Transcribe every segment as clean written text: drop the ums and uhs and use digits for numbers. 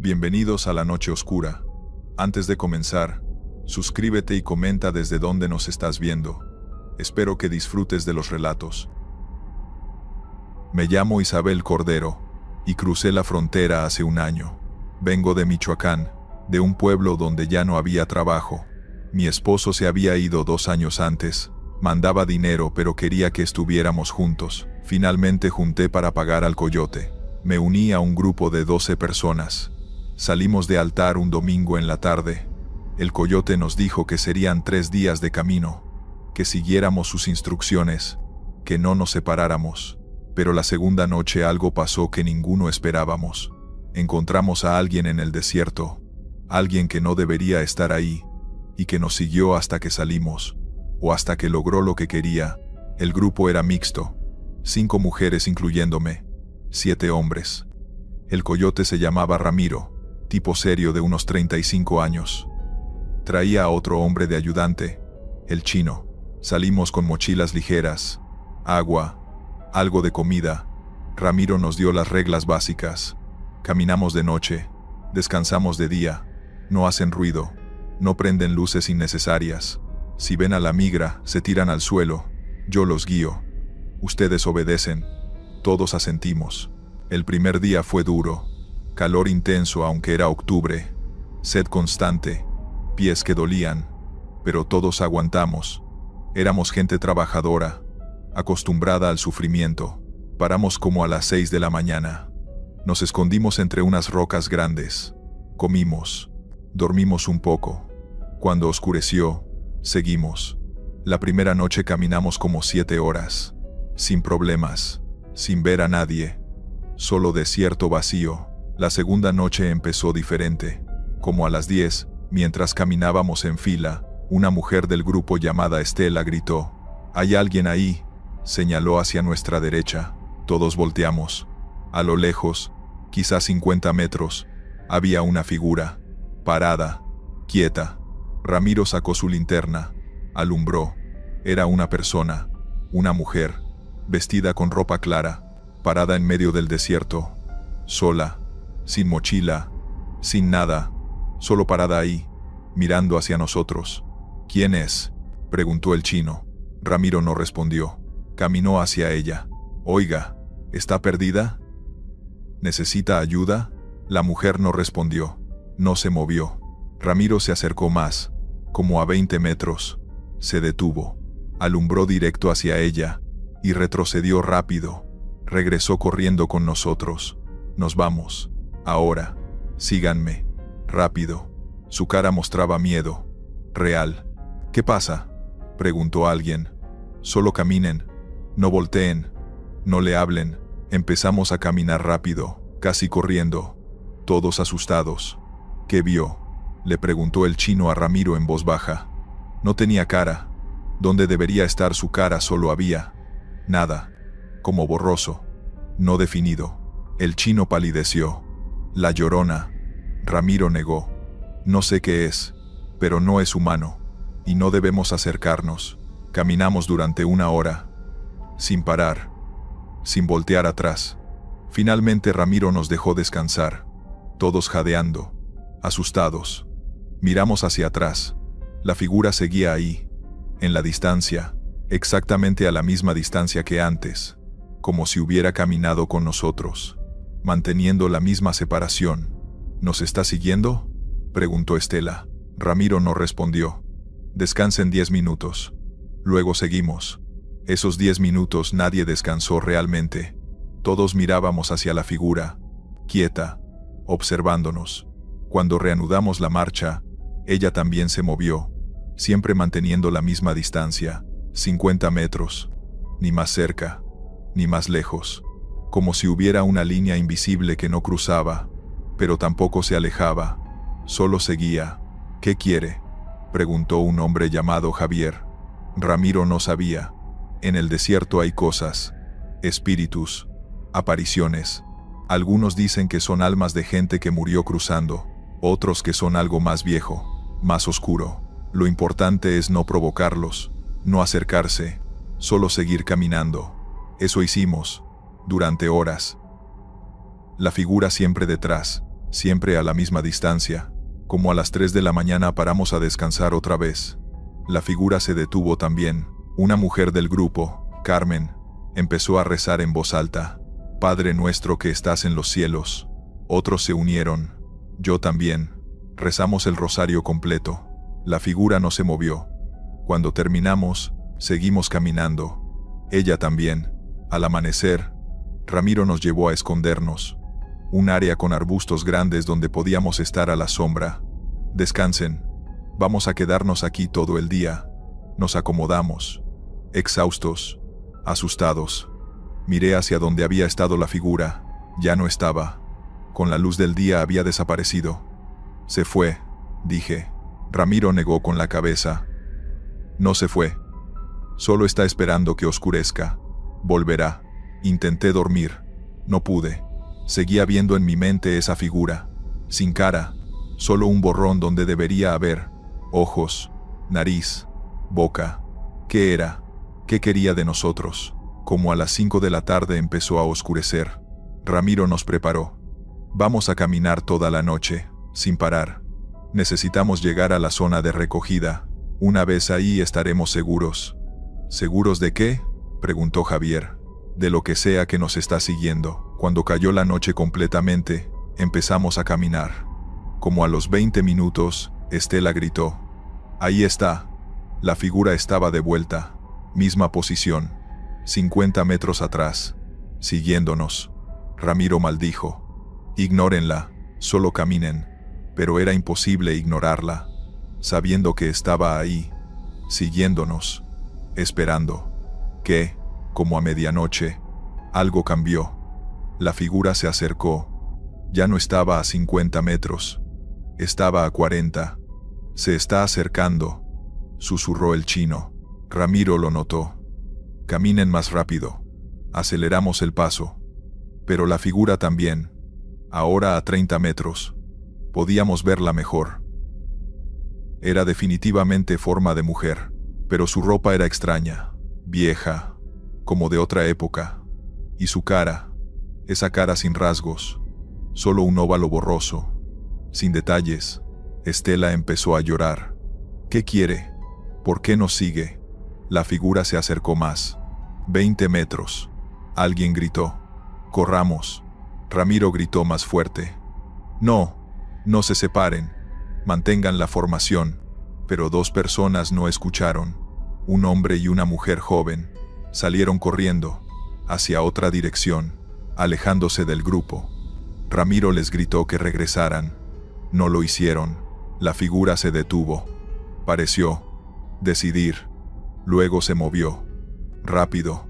Bienvenidos a la noche oscura. Antes de comenzar, suscríbete y comenta desde dónde nos estás viendo. Espero que disfrutes de los relatos. Me llamo Isabel Cordero, y crucé la frontera hace un año. Vengo de Michoacán, de un pueblo donde ya no había trabajo. Mi esposo se había ido 2 años antes, mandaba dinero pero quería que estuviéramos juntos. Finalmente junté para pagar al coyote. Me uní a un grupo de 12 personas. Salimos de altar un domingo en la tarde. El coyote nos dijo que serían 3 días de camino, que siguiéramos sus instrucciones, que no nos separáramos. Pero la segunda noche algo pasó que ninguno esperábamos. Encontramos a alguien en el desierto, alguien que no debería estar ahí, y que nos siguió hasta que salimos, o hasta que logró lo que quería. El grupo era mixto, 5 mujeres incluyéndome, 7 hombres. El coyote se llamaba Ramiro, tipo serio de unos 35 años. Traía a otro hombre de ayudante, el chino. Salimos con mochilas ligeras, agua, algo de comida. Ramiro nos dio las reglas básicas. Caminamos de noche, descansamos de día, no hacen ruido, no prenden luces innecesarias. Si ven a la migra, se tiran al suelo, yo los guío. Ustedes obedecen. Todos asentimos. El primer día fue duro. Calor intenso aunque era octubre, sed constante, pies que dolían, pero todos aguantamos. Éramos gente trabajadora, acostumbrada al sufrimiento. Paramos como a las 6 de la mañana. Nos escondimos entre unas rocas grandes. Comimos, dormimos un poco. Cuando oscureció, seguimos. La primera noche caminamos como 7 horas, sin problemas, sin ver a nadie, solo desierto vacío. La segunda noche empezó diferente. Como a las 10, mientras caminábamos en fila, una mujer del grupo llamada Estela gritó: «¿Hay alguien ahí?». Señaló hacia nuestra derecha. Todos volteamos. A lo lejos, quizás 50 metros, había una figura, parada, quieta. Ramiro sacó su linterna, alumbró. Era una persona, una mujer, vestida con ropa clara, parada en medio del desierto, sola, sin mochila, sin nada, solo parada ahí, mirando hacia nosotros. «¿Quién es?», preguntó el chino. Ramiro no respondió. Caminó hacia ella. «Oiga, ¿está perdida? ¿Necesita ayuda?». La mujer no respondió. No se movió. Ramiro se acercó más, como a 20 metros. Se detuvo. Alumbró directo hacia ella, y retrocedió rápido. Regresó corriendo con nosotros. «Nos vamos. Ahora. Síganme. Rápido». Su cara mostraba miedo. Real. «¿Qué pasa?», preguntó alguien. «Solo caminen. No volteen. No le hablen». Empezamos a caminar rápido, casi corriendo. Todos asustados. «¿Qué vio?», le preguntó el chino a Ramiro en voz baja. No tenía cara. Donde debería estar su cara solo había nada. Como borroso. No definido. El chino palideció. «La Llorona». Ramiro negó. «No sé qué es, pero no es humano, y no debemos acercarnos». Caminamos durante 1 hora, sin parar, sin voltear atrás. Finalmente Ramiro nos dejó descansar, todos jadeando, asustados. Miramos hacia atrás. La figura seguía ahí, en la distancia, exactamente a la misma distancia que antes, como si hubiera caminado con nosotros, manteniendo la misma separación. «¿Nos está siguiendo?», preguntó Estela. Ramiro no respondió. «Descansen 10 minutos. Luego seguimos». Esos 10 minutos nadie descansó realmente. Todos mirábamos hacia la figura, quieta, observándonos. Cuando reanudamos la marcha, ella también se movió, siempre manteniendo la misma distancia, 50 metros. Ni más cerca, ni más lejos. Como si hubiera una línea invisible que no cruzaba, pero tampoco se alejaba. Solo seguía. «¿Qué quiere?», preguntó un hombre llamado Javier. Ramiro no sabía. En el desierto hay cosas, espíritus, apariciones. Algunos dicen que son almas de gente que murió cruzando, otros que son algo más viejo, más oscuro. Lo importante es no provocarlos, no acercarse, solo seguir caminando. Eso hicimos, durante horas. La figura siempre detrás, siempre a la misma distancia. Como a las 3 de la mañana paramos a descansar otra vez. La figura se detuvo también. Una mujer del grupo, Carmen, empezó a rezar en voz alta: Padre nuestro que estás en los cielos. Otros se unieron. Yo también. Rezamos el rosario completo. La figura no se movió. Cuando terminamos, seguimos caminando. Ella también. Al amanecer, Ramiro nos llevó a escondernos. Un área con arbustos grandes donde podíamos estar a la sombra. Descansen. Vamos a quedarnos aquí todo el día. Nos acomodamos. Exhaustos. Asustados. Miré hacia donde había estado la figura. Ya no estaba. Con la luz del día había desaparecido. Se fue, dije. Ramiro negó con la cabeza. No se fue. Solo está esperando que oscurezca. Volverá. Intenté dormir. No pude. Seguía viendo en mi mente esa figura. Sin cara. Solo un borrón donde debería haber ojos, nariz, boca. ¿Qué era? ¿Qué quería de nosotros? Como a las 5 de la tarde empezó a oscurecer. Ramiro nos preparó. Vamos a caminar toda la noche, sin parar. Necesitamos llegar a la zona de recogida. Una vez ahí estaremos seguros. ¿Seguros de qué?, preguntó Javier. De lo que sea que nos está siguiendo. Cuando cayó la noche completamente, empezamos a caminar. Como a los 20 minutos, Estela gritó: Ahí está. La figura estaba de vuelta. Misma posición. 50 metros atrás. Siguiéndonos. Ramiro maldijo: Ignórenla, solo caminen. Pero era imposible ignorarla, sabiendo que estaba ahí, siguiéndonos, esperando. Que, como a medianoche, algo cambió. La figura se acercó. Ya no estaba a 50 metros. Estaba a 40. Se está acercando, susurró el chino. Ramiro lo notó. Caminen más rápido. Aceleramos el paso. Pero la figura también. Ahora a 30 metros. Podíamos verla mejor. Era definitivamente forma de mujer, pero su ropa era extraña, vieja, como de otra época. Y su cara, esa cara sin rasgos, solo un óvalo borroso, sin detalles. Estela empezó a llorar. ¿Qué quiere? ¿Por qué nos sigue? La figura se acercó más. 20 metros. Alguien gritó: Corramos. Ramiro gritó más fuerte: No, no se separen. Mantengan la formación. Pero 2 personas no escucharon. Un hombre y una mujer joven salieron corriendo hacia otra dirección, alejándose del grupo. Ramiro les gritó que regresaran. No lo hicieron. La figura se detuvo. Pareció decidir. Luego se movió. Rápido.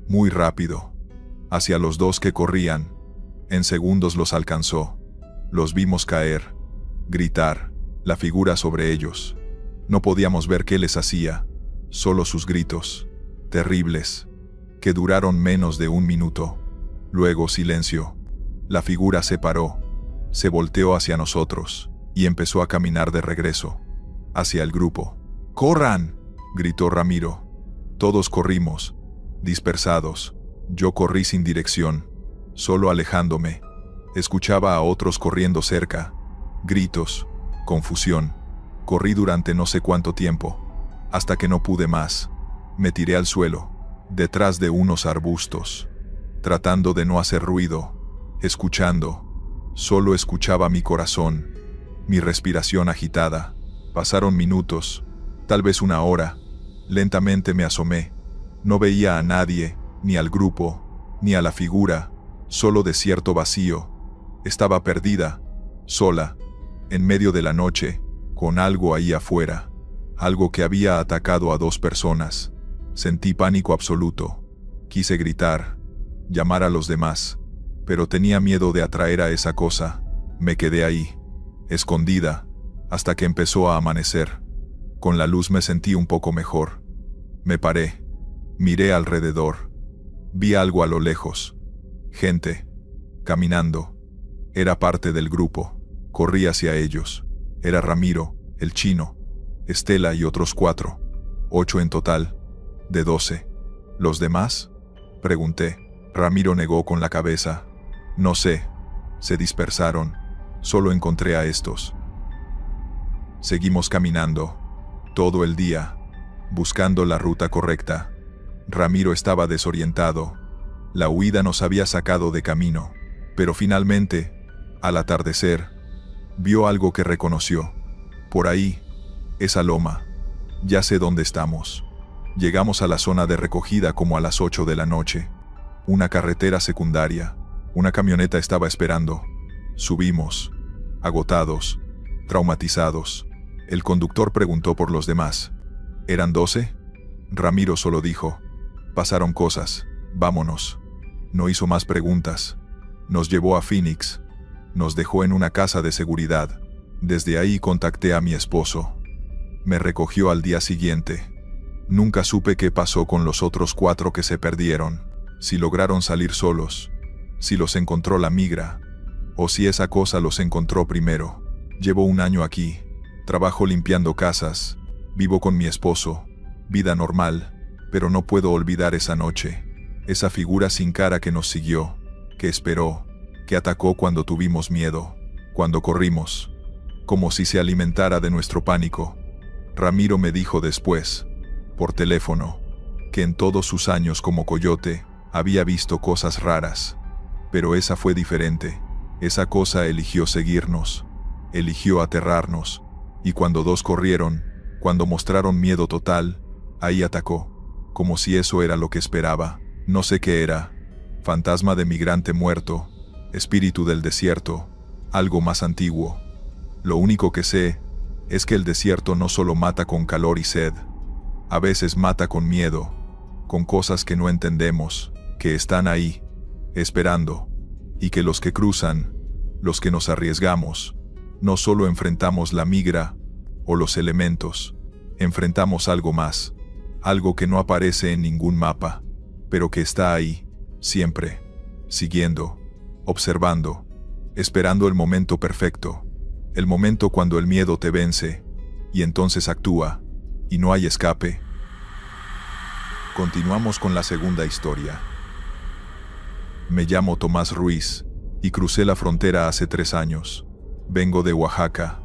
Muy rápido. Hacia los 2 que corrían. En segundos los alcanzó. Los vimos caer. Gritar. La figura sobre ellos. No podíamos ver qué les hacía. Solo sus gritos. Terribles. Que duraron menos de 1 minuto. Luego silencio. La figura se paró. Se volteó hacia nosotros. Y empezó a caminar de regreso. Hacia el grupo. ¡Corran!, gritó Ramiro. Todos corrimos. Dispersados. Yo corrí sin dirección. Solo alejándome. Escuchaba a otros corriendo cerca. Gritos. Confusión. Corrí durante no sé cuánto tiempo. Hasta que no pude más. Me tiré al suelo. Detrás de unos arbustos. Tratando de no hacer ruido. Escuchando. Solo escuchaba mi corazón. Mi respiración agitada. Pasaron minutos. Tal vez 1 hora. Lentamente me asomé. No veía a nadie, ni al grupo, ni a la figura. Solo desierto vacío. Estaba perdida. Sola. En medio de la noche. Con algo ahí afuera. Algo que había atacado a 2 personas. Sentí pánico absoluto. Quise gritar. Llamar a los demás. Pero tenía miedo de atraer a esa cosa. Me quedé ahí. Escondida. Hasta que empezó a amanecer. Con la luz me sentí un poco mejor. Me paré. Miré alrededor. Vi algo a lo lejos. Gente. Caminando. Era parte del grupo. Corrí hacia ellos. Era Ramiro, el chino, Estela y otros 4. 8 en total. De 12. ¿Los demás?, pregunté. Ramiro negó con la cabeza. No sé. Se dispersaron. Solo encontré a estos. Seguimos caminando. Todo el día. Buscando la ruta correcta. Ramiro estaba desorientado. La huida nos había sacado de camino. Pero finalmente, al atardecer, vio algo que reconoció. Por ahí, esa loma. Ya sé dónde estamos. Llegamos a la zona de recogida como a las 8 de la noche. Una carretera secundaria. Una camioneta estaba esperando. Subimos. Agotados. Traumatizados. El conductor preguntó por los demás. ¿Eran 12? Ramiro solo dijo: pasaron cosas, vámonos. No hizo más preguntas. Nos llevó a Phoenix. Nos dejó en una casa de seguridad. Desde ahí contacté a mi esposo. Me recogió al día siguiente. Nunca supe qué pasó con los otros 4 que se perdieron. Si lograron salir solos. Si los encontró la migra. O si esa cosa los encontró primero. Llevo 1 año aquí. Trabajo limpiando casas. Vivo con mi esposo. Vida normal. Pero no puedo olvidar esa noche. Esa figura sin cara que nos siguió. Que esperó. Que atacó cuando tuvimos miedo. Cuando corrimos. Como si se alimentara de nuestro pánico. Ramiro me dijo después, por teléfono, que en todos sus años como coyote, había visto cosas raras. Pero esa fue diferente. Esa cosa eligió seguirnos. Eligió aterrarnos. Y cuando 2 corrieron, cuando mostraron miedo total, ahí atacó. Como si eso era lo que esperaba. No sé qué era. Fantasma de migrante muerto. Espíritu del desierto. Algo más antiguo. Lo único que sé es que el desierto no solo mata con calor y sed. A veces mata con miedo. Con cosas que no entendemos. Que están ahí. Esperando. Y que los que cruzan, los que nos arriesgamos, no solo enfrentamos la migra o los elementos, enfrentamos algo más, algo que no aparece en ningún mapa, pero que está ahí, siempre, siguiendo, observando, esperando el momento perfecto, el momento cuando el miedo te vence, y entonces actúa, y no hay escape. Continuamos con la segunda historia. Me llamo Tomás Ruiz, y crucé la frontera hace 3 años. Vengo de Oaxaca,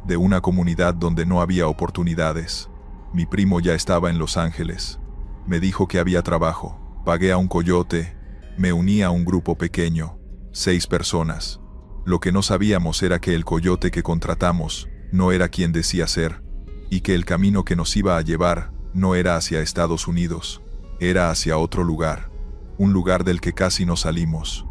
de una comunidad donde no había oportunidades. Mi primo ya estaba en Los Ángeles. Me dijo que había trabajo. Pagué a un coyote. Me uní a un grupo pequeño, 6 personas. Lo que no sabíamos era que el coyote que contratamos no era quien decía ser, y que el camino que nos iba a llevar no era hacia Estados Unidos, era hacia otro lugar. Un lugar del que casi no salimos,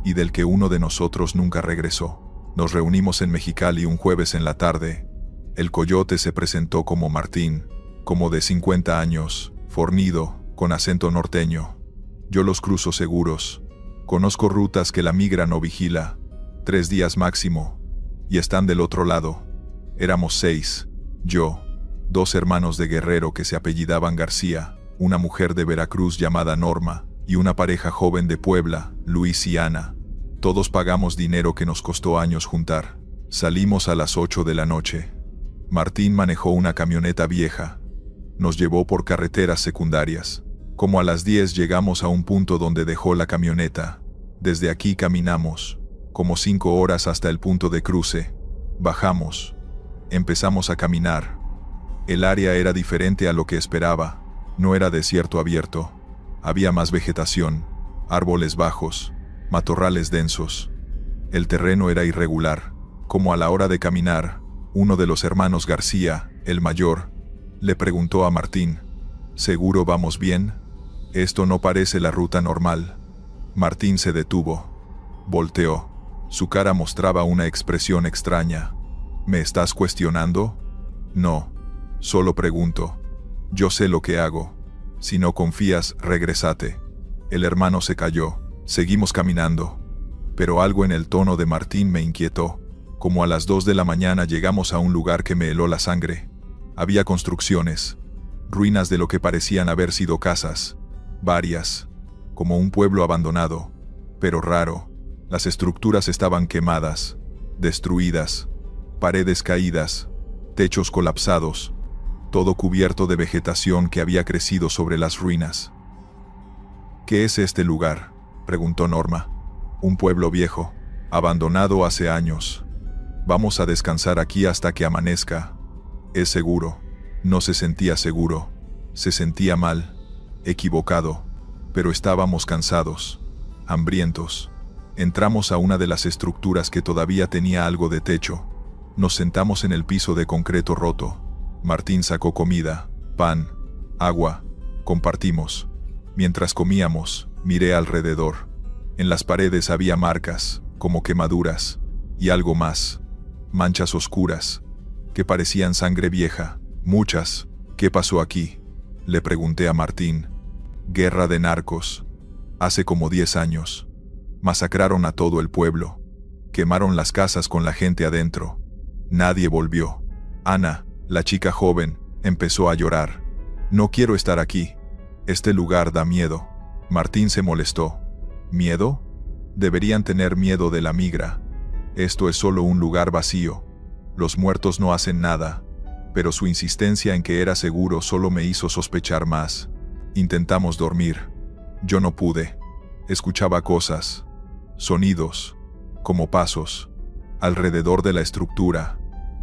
y del que uno de nosotros nunca regresó. Nos reunimos en Mexicali un jueves en la tarde. El coyote se presentó como Martín, como de 50 años, fornido, con acento norteño. Yo los cruzo seguros. Conozco rutas que la migra no vigila. 3 días máximo. Y están del otro lado. Éramos 6. Yo, 2 hermanos de Guerrero que se apellidaban García, una mujer de Veracruz llamada Norma, y una pareja joven de Puebla, Luis y Ana. Todos pagamos dinero que nos costó años juntar. Salimos a las 8 de la noche. Martín manejó una camioneta vieja. Nos llevó por carreteras secundarias. Como a las 10 llegamos a un punto donde dejó la camioneta. Desde aquí caminamos, como 5 horas hasta el punto de cruce. Bajamos. Empezamos a caminar. El área era diferente a lo que esperaba. No era desierto abierto. Había más vegetación, árboles bajos, matorrales densos. El terreno era irregular. Como a la hora de caminar, uno de los hermanos García, el mayor, le preguntó a Martín: ¿seguro vamos bien? Esto no parece la ruta normal. Martín se detuvo. Volteó. Su cara mostraba una expresión extraña. ¿Me estás cuestionando? No. Solo pregunto. Yo sé lo que hago. Si no confías, regrésate. El hermano se calló. Seguimos caminando. Pero algo en el tono de Martín me inquietó. Como a las 2 de la mañana llegamos a un lugar que me heló la sangre. Había construcciones, ruinas de lo que parecían haber sido casas, varias, como un pueblo abandonado, pero raro. Las estructuras estaban quemadas, destruidas, paredes caídas, techos colapsados, todo cubierto de vegetación que había crecido sobre las ruinas. ¿Qué es este lugar?, preguntó Norma. Un pueblo viejo, abandonado hace años. Vamos a descansar aquí hasta que amanezca. Es seguro. No se sentía seguro. Se sentía mal. Equivocado. Pero estábamos cansados. Hambrientos. Entramos a una de las estructuras que todavía tenía algo de techo. Nos sentamos en el piso de concreto roto. Martín sacó comida, pan, agua. Compartimos. Mientras comíamos, miré alrededor. En las paredes había marcas, como quemaduras, y algo más. Manchas oscuras, que parecían sangre vieja. Muchas. ¿Qué pasó aquí?, le pregunté a Martín. Guerra de narcos. Hace como 10 años. Masacraron a todo el pueblo. Quemaron las casas con la gente adentro. Nadie volvió. Ana, la chica joven, empezó a llorar. No quiero estar aquí. Este lugar da miedo. Martín se molestó. ¿Miedo? Deberían tener miedo de la migra. Esto es solo un lugar vacío. Los muertos no hacen nada. Pero su insistencia en que era seguro solo me hizo sospechar más. Intentamos dormir. Yo no pude. Escuchaba cosas. Sonidos. Como pasos. Alrededor de la estructura.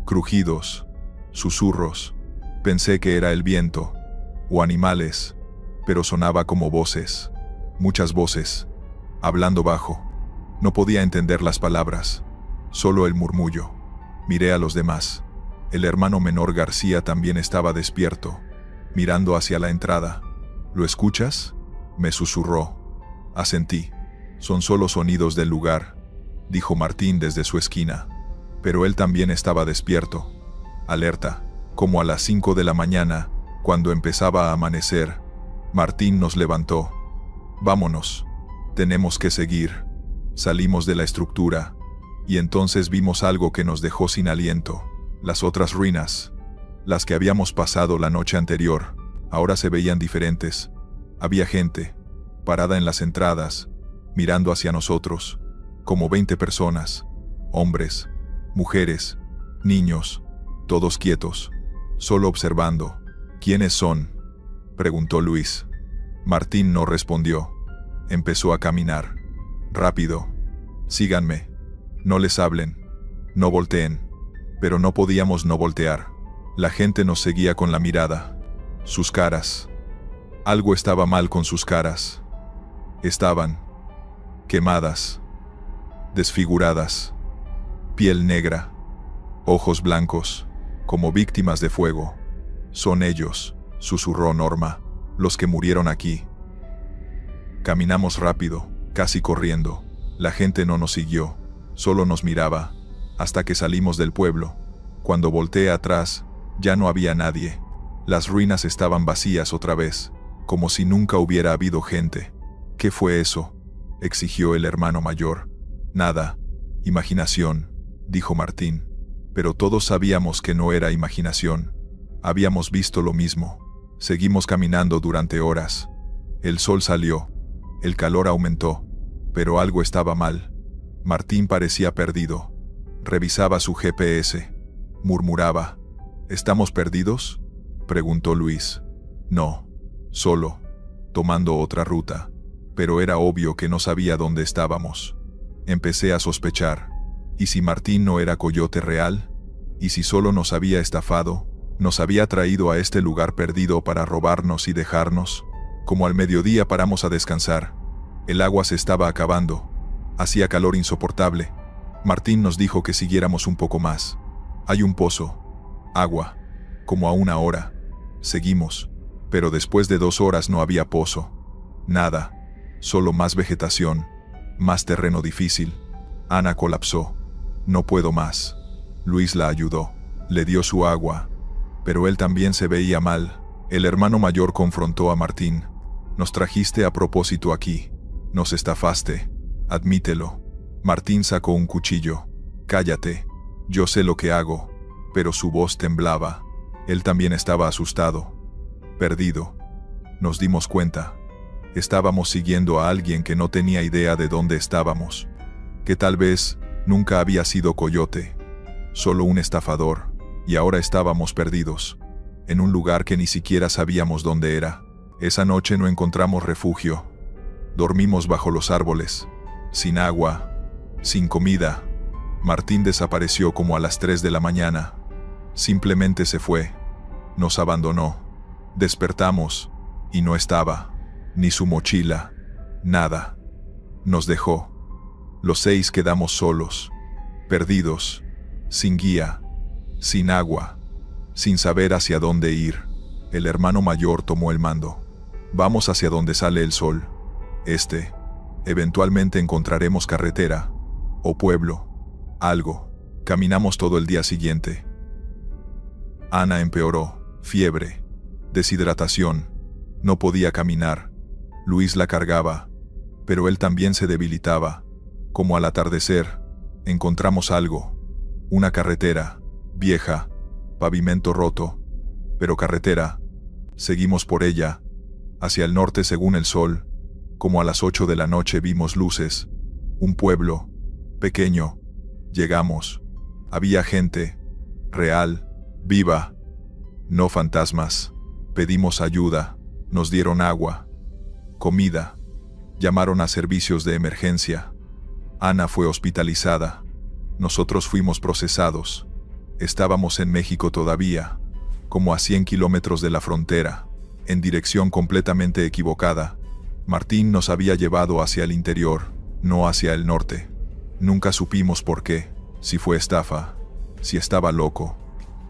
Crujidos. Susurros. Pensé que era el viento. O animales. Pero sonaba como voces. Muchas voces. Hablando bajo. No podía entender las palabras. Solo el murmullo. Miré a los demás. El hermano menor García también estaba despierto, mirando hacia la entrada. ¿Lo escuchas?, me susurró. Asentí. Son solo sonidos del lugar, dijo Martín desde su esquina. Pero él también estaba despierto, alerta, como a las 5 de la mañana, cuando empezaba a amanecer. Martín nos levantó. Vámonos. Tenemos que seguir. Salimos de la estructura, y entonces vimos algo que nos dejó sin aliento. Las otras ruinas, las que habíamos pasado la noche anterior, ahora se veían diferentes. Había gente, parada en las entradas, mirando hacia nosotros, como 20 personas, hombres, mujeres, niños, todos quietos, solo observando. ¿Quiénes son?, preguntó Luis. Martín no respondió. Empezó a caminar. Rápido. Síganme. No les hablen. No volteen. Pero no podíamos no voltear. La gente nos seguía con la mirada. Sus caras. Algo estaba mal con sus caras. Estaban quemadas, desfiguradas, piel negra, ojos blancos, como víctimas de fuego. Son ellos, susurró Norma, los que murieron aquí. Caminamos rápido, casi corriendo. La gente no nos siguió, solo nos miraba, hasta que salimos del pueblo. Cuando volteé atrás, ya no había nadie. Las ruinas estaban vacías otra vez, como si nunca hubiera habido gente. ¿Qué fue eso?, exigió el hermano mayor. Nada. Imaginación, dijo Martín. Pero todos sabíamos que no era imaginación. Habíamos visto lo mismo. Seguimos caminando durante horas. El sol salió. El calor aumentó. Pero algo estaba mal. Martín parecía perdido. Revisaba su GPS. Murmuraba. ¿Estamos perdidos?, preguntó Luis. No. Solo. Tomando otra ruta. Pero era obvio que no sabía dónde estábamos. Empecé a sospechar. ¿Y si Martín no era coyote real? ¿Y si solo nos había estafado? ¿Nos había traído a este lugar perdido para robarnos y dejarnos? Como al mediodía paramos a descansar. El agua se estaba acabando. Hacía calor insoportable. Martín nos dijo que siguiéramos un poco más. Hay un pozo. Agua. Como a 1 hora. Seguimos. Pero después de 2 horas no había pozo. Nada. Solo más vegetación. Más terreno difícil. Ana colapsó. No puedo más. Luis la ayudó. Le dio su agua. Pero él también se veía mal. El hermano mayor confrontó a Martín. Nos trajiste a propósito aquí. Nos estafaste. Admítelo. Martín sacó un cuchillo. Cállate. Yo sé lo que hago. Pero su voz temblaba. Él también estaba asustado. Perdido. Nos dimos cuenta. Estábamos siguiendo a alguien que no tenía idea de dónde estábamos. Que tal vez nunca había sido coyote. Solo un estafador. Y ahora estábamos perdidos. En un lugar que ni siquiera sabíamos dónde era. Esa noche no encontramos refugio. Dormimos bajo los árboles. Sin agua. Sin comida. Martín desapareció como a las 3 de la mañana. Simplemente se fue. Nos abandonó. Despertamos, y no estaba. Ni su mochila. Nada. Nos dejó. Los 6 quedamos solos. Perdidos. Sin guía. Sin agua. Sin saber hacia dónde ir. El hermano mayor tomó el mando. Vamos hacia donde sale el sol. Eventualmente encontraremos carretera. O pueblo. Algo. Caminamos todo el día siguiente. Ana empeoró. Fiebre. Deshidratación. No podía caminar. Luis la cargaba. Pero él también se debilitaba. Como al atardecer, encontramos algo. Una carretera. Vieja. Pavimento roto. Pero carretera. Seguimos por ella. Hacia el norte según el sol. Como a las 8 de la noche vimos luces. Un pueblo. Pequeño. Llegamos. Había gente. Real. Viva. No fantasmas. Pedimos ayuda. Nos dieron agua. Comida. Llamaron a servicios de emergencia. Ana fue hospitalizada. Nosotros fuimos procesados. Estábamos en México todavía. Como a 100 kilómetros de la frontera. En dirección completamente equivocada. Martín nos había llevado hacia el interior, no hacia el norte. Nunca supimos por qué, si fue estafa, si estaba loco,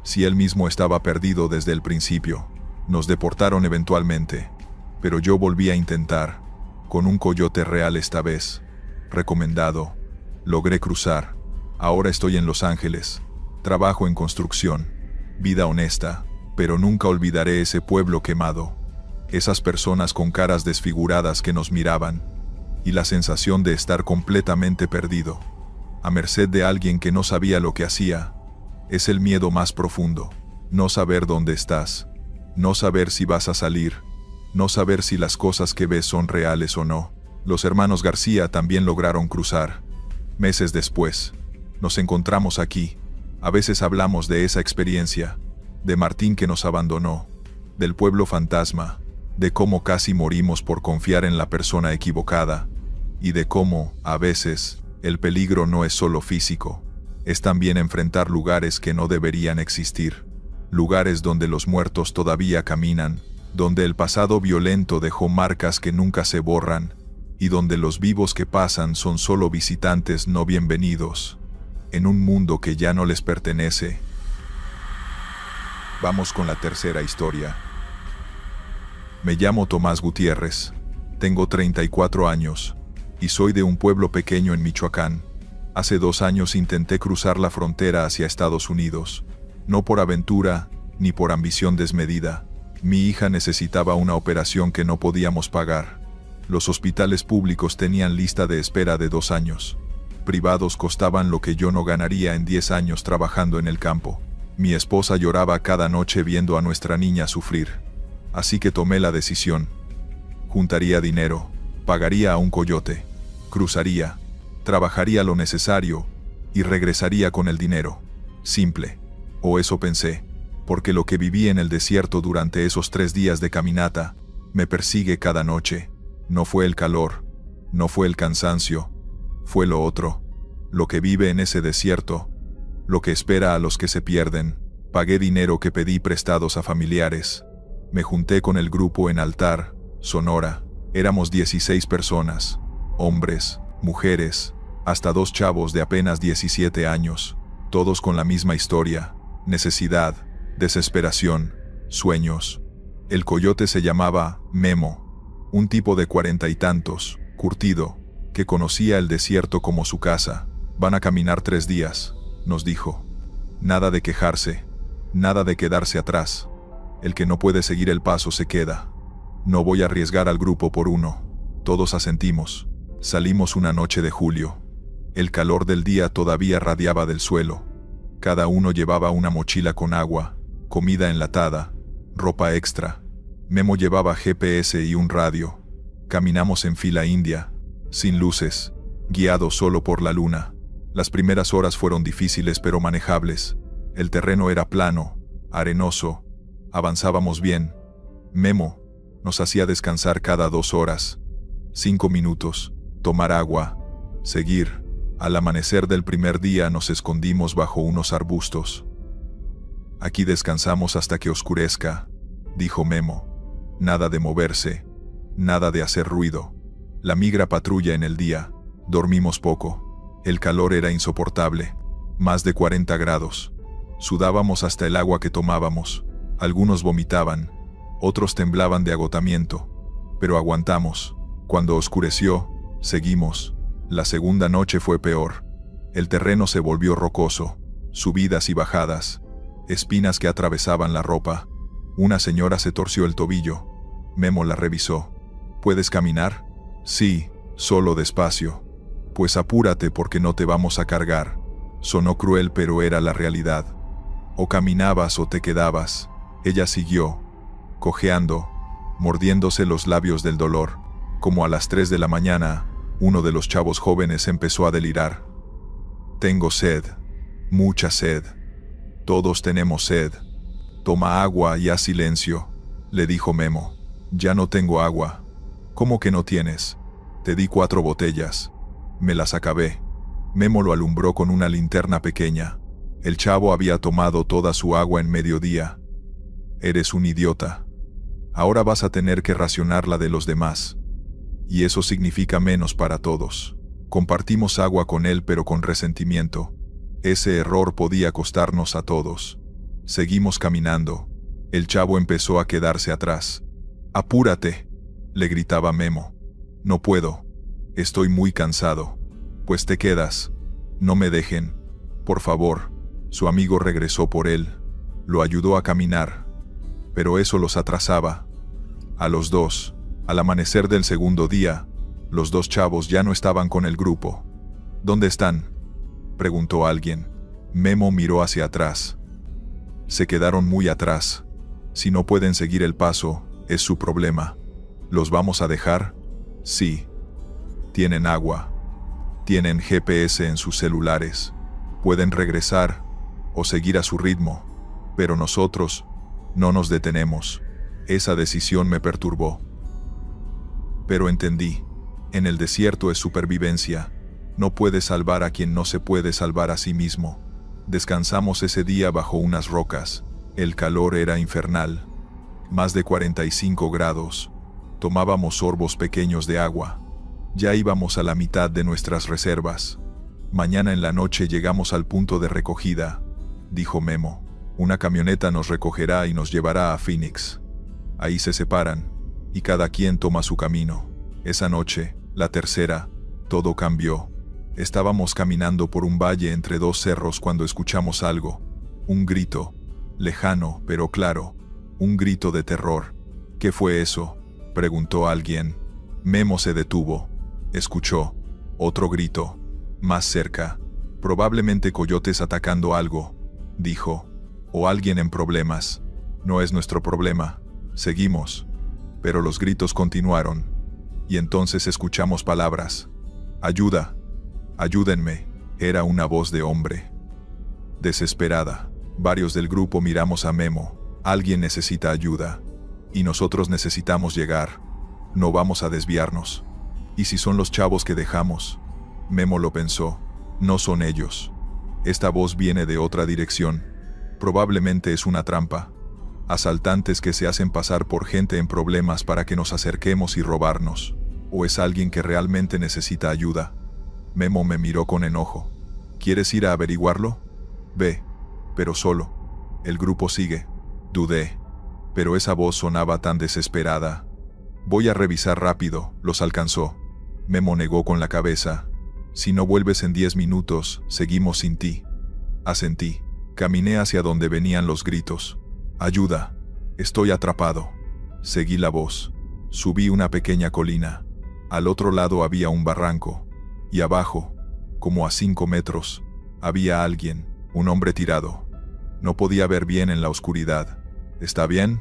si él mismo estaba perdido desde el principio. Nos deportaron eventualmente, pero yo volví a intentar, con un coyote real esta vez. Recomendado. Logré cruzar. Ahora estoy en Los Ángeles. Trabajo en construcción. Vida honesta, pero nunca olvidaré ese pueblo quemado. Esas personas con caras desfiguradas que nos miraban, y la sensación de estar completamente perdido, a merced de alguien que no sabía lo que hacía. Es el miedo más profundo. No saber dónde estás. No saber si vas a salir. No saber si las cosas que ves son reales o no. Los hermanos García también lograron cruzar. Meses después, nos encontramos aquí. A veces hablamos de esa experiencia, de Martín que nos abandonó, del pueblo fantasma, de cómo casi morimos por confiar en la persona equivocada, y de cómo, a veces, el peligro no es solo físico, es también enfrentar lugares que no deberían existir, lugares donde los muertos todavía caminan, donde el pasado violento dejó marcas que nunca se borran, y donde los vivos que pasan son solo visitantes no bienvenidos, en un mundo que ya no les pertenece. Vamos con la tercera historia. Me llamo Tomás Gutiérrez, tengo 34 años, y soy de un pueblo pequeño en Michoacán. Hace 2 años intenté cruzar la frontera hacia Estados Unidos, no por aventura, ni por ambición desmedida. Mi hija necesitaba una operación que no podíamos pagar. Los hospitales públicos tenían lista de espera de 2 años. Privados costaban lo que yo no ganaría en 10 años trabajando en el campo. Mi esposa lloraba cada noche viendo a nuestra niña sufrir. Así que tomé la decisión. Juntaría dinero, pagaría a un coyote, cruzaría, trabajaría lo necesario y regresaría con el dinero. Simple. O eso pensé, porque lo que viví en el desierto durante esos 3 días de caminata me persigue cada noche. No fue el calor, no fue el cansancio, fue lo otro, lo que vive en ese desierto, lo que espera a los que se pierden. Pagué dinero que pedí prestados a familiares. Me junté con el grupo en Altar, Sonora. Éramos 16 personas, hombres, mujeres, hasta 2 chavos de apenas 17 años, todos con la misma historia, necesidad, desesperación, sueños. El coyote se llamaba Memo, un tipo de 40 y tantos, curtido, que conocía el desierto como su casa. Van a caminar 3 días, nos dijo. Nada de quejarse, nada de quedarse atrás. El que no puede seguir el paso se queda. No voy a arriesgar al grupo por uno. Todos asentimos. Salimos una noche de julio. El calor del día todavía radiaba del suelo. Cada uno llevaba una mochila con agua, comida enlatada, ropa extra. Memo llevaba GPS y un radio. Caminamos en fila india, sin luces, guiados solo por la luna. Las primeras horas fueron difíciles pero manejables. El terreno era plano, arenoso. Avanzábamos bien. Memo nos hacía descansar cada 2 horas. 5 minutos, tomar agua, seguir, Al amanecer del primer día nos escondimos bajo unos arbustos. Aquí descansamos hasta que oscurezca, dijo Memo. Nada de moverse, nada de hacer ruido. La migra patrulla en el día. Dormimos poco. El calor era insoportable. Más de 40 grados. Sudábamos hasta el agua que tomábamos. Algunos vomitaban, otros temblaban de agotamiento. Pero aguantamos. Cuando oscureció, seguimos. La segunda noche fue peor. El terreno se volvió rocoso, subidas y bajadas, espinas que atravesaban la ropa. Una señora se torció el tobillo. Memo la revisó. ¿Puedes caminar? Sí, solo despacio. Pues apúrate porque no te vamos a cargar. Sonó cruel, pero era la realidad. O caminabas o te quedabas. Ella siguió, cojeando, mordiéndose los labios del dolor. Como a las 3 de la mañana, uno de los chavos jóvenes empezó a delirar. Tengo sed, mucha sed. Todos tenemos sed. Toma agua y haz silencio, le dijo Memo. Ya no tengo agua. ¿Cómo que no tienes? Te di 4 botellas. Me las acabé. Memo lo alumbró con una linterna pequeña. El chavo había tomado toda su agua en mediodía. Eres un idiota. Ahora vas a tener que racionar la de los demás. Y eso significa menos para todos. Compartimos agua con él, pero con resentimiento. Ese error podía costarnos a todos. Seguimos caminando. El chavo empezó a quedarse atrás. «Apúrate», le gritaba Memo. «No puedo. Estoy muy cansado». «Pues te quedas. No me dejen. Por favor». Su amigo regresó por él. Lo ayudó a caminar. Pero eso los atrasaba. A los 2, al amanecer del segundo día, los 2 chavos ya no estaban con el grupo. ¿Dónde están?, preguntó alguien. Memo miró hacia atrás. Se quedaron muy atrás. Si no pueden seguir el paso, es su problema. ¿Los vamos a dejar? Sí. Tienen agua. Tienen GPS en sus celulares. Pueden regresar o seguir a su ritmo. Pero nosotros no nos detenemos. Esa decisión me perturbó. Pero entendí. En el desierto es supervivencia. No puede salvar a quien no se puede salvar a sí mismo. Descansamos ese día bajo unas rocas. El calor era infernal. Más de 45 grados. Tomábamos sorbos pequeños de agua. Ya íbamos a la mitad de nuestras reservas. Mañana en la noche llegamos al punto de recogida, dijo Memo. Una camioneta nos recogerá y nos llevará a Phoenix. Ahí se separan, y cada quien toma su camino. Esa noche, la tercera, todo cambió. Estábamos caminando por un valle entre 2 cerros cuando escuchamos algo. Un grito, lejano pero claro. Un grito de terror. ¿Qué fue eso?, preguntó alguien. Memo se detuvo. Escuchó. Otro grito. Más cerca. Probablemente coyotes atacando algo, dijo. O alguien en problemas. No es nuestro problema. Seguimos. Pero los gritos continuaron. Y entonces escuchamos palabras. Ayuda. Ayúdenme. Era una voz de hombre. Desesperada. Varios del grupo miramos a Memo. Alguien necesita ayuda. Y nosotros necesitamos llegar. No vamos a desviarnos. ¿Y si son los chavos que dejamos? Memo lo pensó. No son ellos. Esta voz viene de otra dirección. Probablemente es una trampa. Asaltantes que se hacen pasar por gente en problemas para que nos acerquemos y robarnos. ¿O es alguien que realmente necesita ayuda? Memo me miró con enojo. ¿Quieres ir a averiguarlo? Ve. Pero solo. El grupo sigue. Dudé. Pero esa voz sonaba tan desesperada. Voy a revisar rápido, los alcanzó. Memo negó con la cabeza. Si no vuelves en 10 minutos, seguimos sin ti. Asentí. Caminé hacia donde venían los gritos. Ayuda. Estoy atrapado. Seguí la voz. Subí una pequeña colina. Al otro lado había un barranco. Y abajo, como a 5 metros, había alguien, un hombre tirado. No podía ver bien en la oscuridad. ¿Está bien?,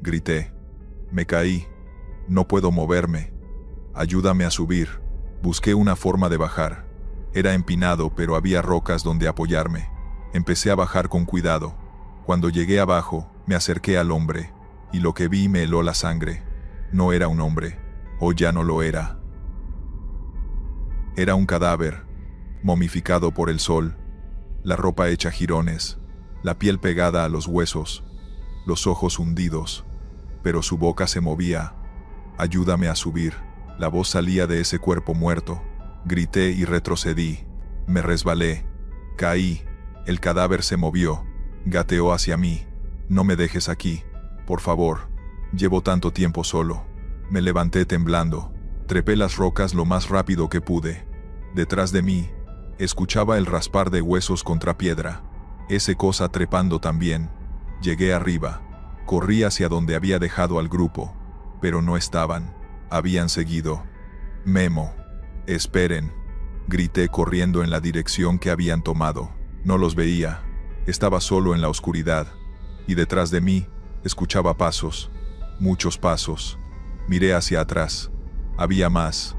grité. Me caí. No puedo moverme. Ayúdame a subir. Busqué una forma de bajar. Era empinado, pero había rocas donde apoyarme. Empecé a bajar con cuidado. Cuando llegué abajo, me acerqué al hombre, y lo que vi me heló la sangre. No era un hombre, o ya no lo era. Era un cadáver. momificado por el sol, la ropa hecha jirones, la piel pegada a los huesos, los ojos hundidos, pero su boca se movía. Ayúdame a subir. La voz salía de ese cuerpo muerto. Grité y retrocedí. Me resbalé. Caí. El cadáver se movió. Gateó hacia mí. No me dejes aquí, por favor. Llevo tanto tiempo solo. Me levanté temblando. Trepé las rocas lo más rápido que pude. Detrás de mí, escuchaba el raspar de huesos contra piedra. Ese cosa trepando también. Llegué arriba. Corrí hacia donde había dejado al grupo. Pero no estaban. Habían seguido. Memo. Esperen. Grité corriendo en la dirección que habían tomado. No los veía. Estaba solo en la oscuridad. Y detrás de mí, escuchaba pasos. Muchos pasos. Miré hacia atrás. Había más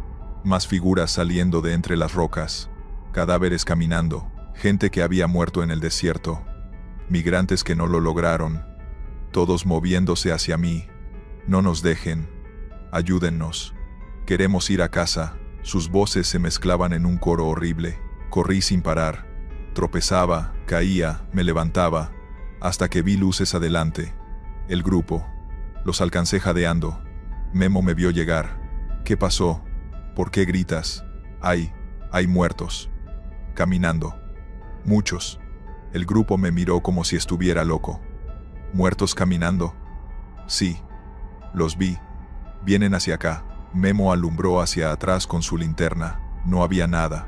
figuras saliendo de entre las rocas. Cadáveres caminando. Gente que había muerto en el desierto. Migrantes que no lo lograron. Todos moviéndose hacia mí. No nos dejen. Ayúdennos. Queremos ir a casa. Sus voces se mezclaban en un coro horrible. Corrí sin parar. Tropezaba, caía, me levantaba, hasta que vi luces adelante. El grupo. Los alcancé jadeando. Memo me vio llegar. ¿Qué pasó? ¿Por qué gritas? Hay muertos. Caminando. Muchos. El grupo me miró como si estuviera loco. ¿Muertos caminando? Sí. Los vi. Vienen hacia acá. Memo alumbró hacia atrás con su linterna. No había nada.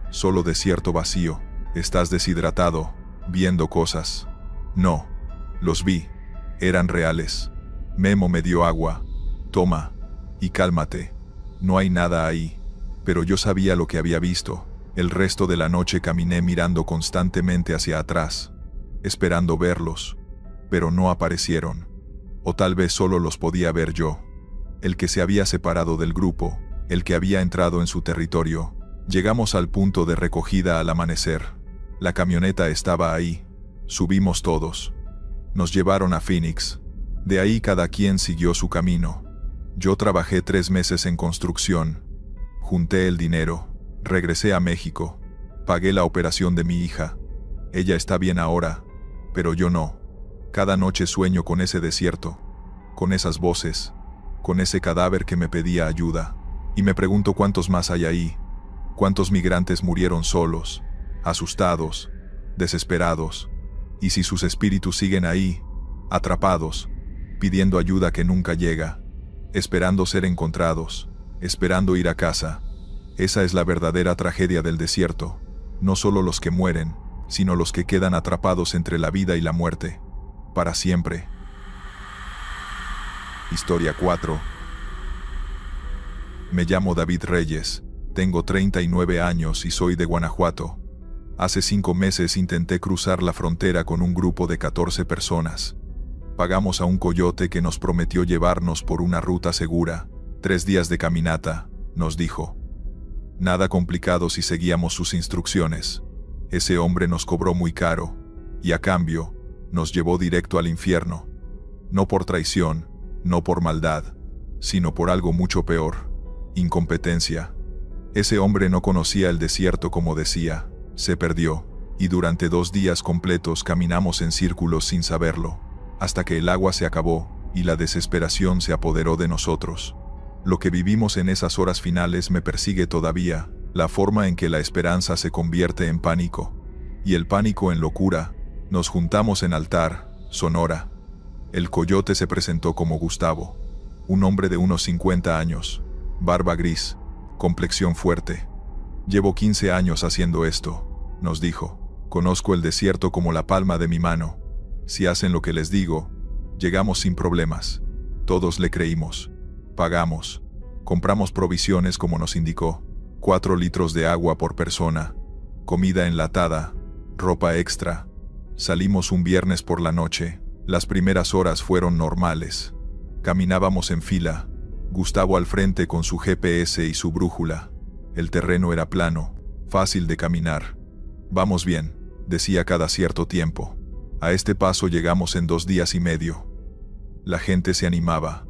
Solo desierto vacío. Estás deshidratado, viendo cosas. No. Los vi. Eran reales. Memo me dio agua. Toma. Y cálmate. No hay nada ahí. Pero yo sabía lo que había visto. El resto de la noche caminé mirando constantemente hacia atrás, esperando verlos. Pero no aparecieron. O tal vez solo los podía ver yo. El que se había separado del grupo, el que había entrado en su territorio. Llegamos al punto de recogida al amanecer. La camioneta estaba ahí. Subimos todos. Nos llevaron a Phoenix. De ahí cada quien siguió su camino. Yo trabajé 3 meses en construcción. Junté el dinero. Regresé a México. Pagué la operación de mi hija. Ella está bien ahora, pero yo no. Cada noche sueño con ese desierto, con esas voces, con ese cadáver que me pedía ayuda. Y me pregunto cuántos más hay ahí. Cuántos migrantes murieron solos, asustados, desesperados. Y si sus espíritus siguen ahí, atrapados, pidiendo ayuda que nunca llega, esperando ser encontrados, esperando ir a casa. Esa es la verdadera tragedia del desierto. No solo los que mueren, sino los que quedan atrapados entre la vida y la muerte. Para siempre. Historia 4. Me llamo David Reyes. Tengo 39 años y soy de Guanajuato. Hace 5 meses intenté cruzar la frontera con un grupo de 14 personas. Pagamos a un coyote que nos prometió llevarnos por una ruta segura. 3 días de caminata, nos dijo. Nada complicado si seguíamos sus instrucciones. Ese hombre nos cobró muy caro, y a cambio, nos llevó directo al infierno. No por traición, no por maldad, sino por algo mucho peor: incompetencia. Ese hombre no conocía el desierto como decía, se perdió, y durante 2 días completos caminamos en círculos sin saberlo, hasta que el agua se acabó, y la desesperación se apoderó de nosotros. Lo que vivimos en esas horas finales me persigue todavía, la forma en que la esperanza se convierte en pánico, y el pánico en locura. Nos juntamos en Altar, Sonora. El coyote se presentó como Gustavo, un hombre de unos 50 años, barba gris, complexión fuerte. Llevo 15 años haciendo esto, nos dijo. Conozco el desierto como la palma de mi mano. Si hacen lo que les digo, llegamos sin problemas. Todos le creímos. Pagamos. Compramos provisiones como nos indicó. 4 litros de agua por persona. Comida enlatada. Ropa extra. Salimos un viernes por la noche. Las primeras horas fueron normales. Caminábamos en fila. Gustavo al frente con su GPS y su brújula. El terreno era plano, fácil de caminar. Vamos bien, decía cada cierto tiempo. A este paso llegamos en 2 días y medio. La gente se animaba.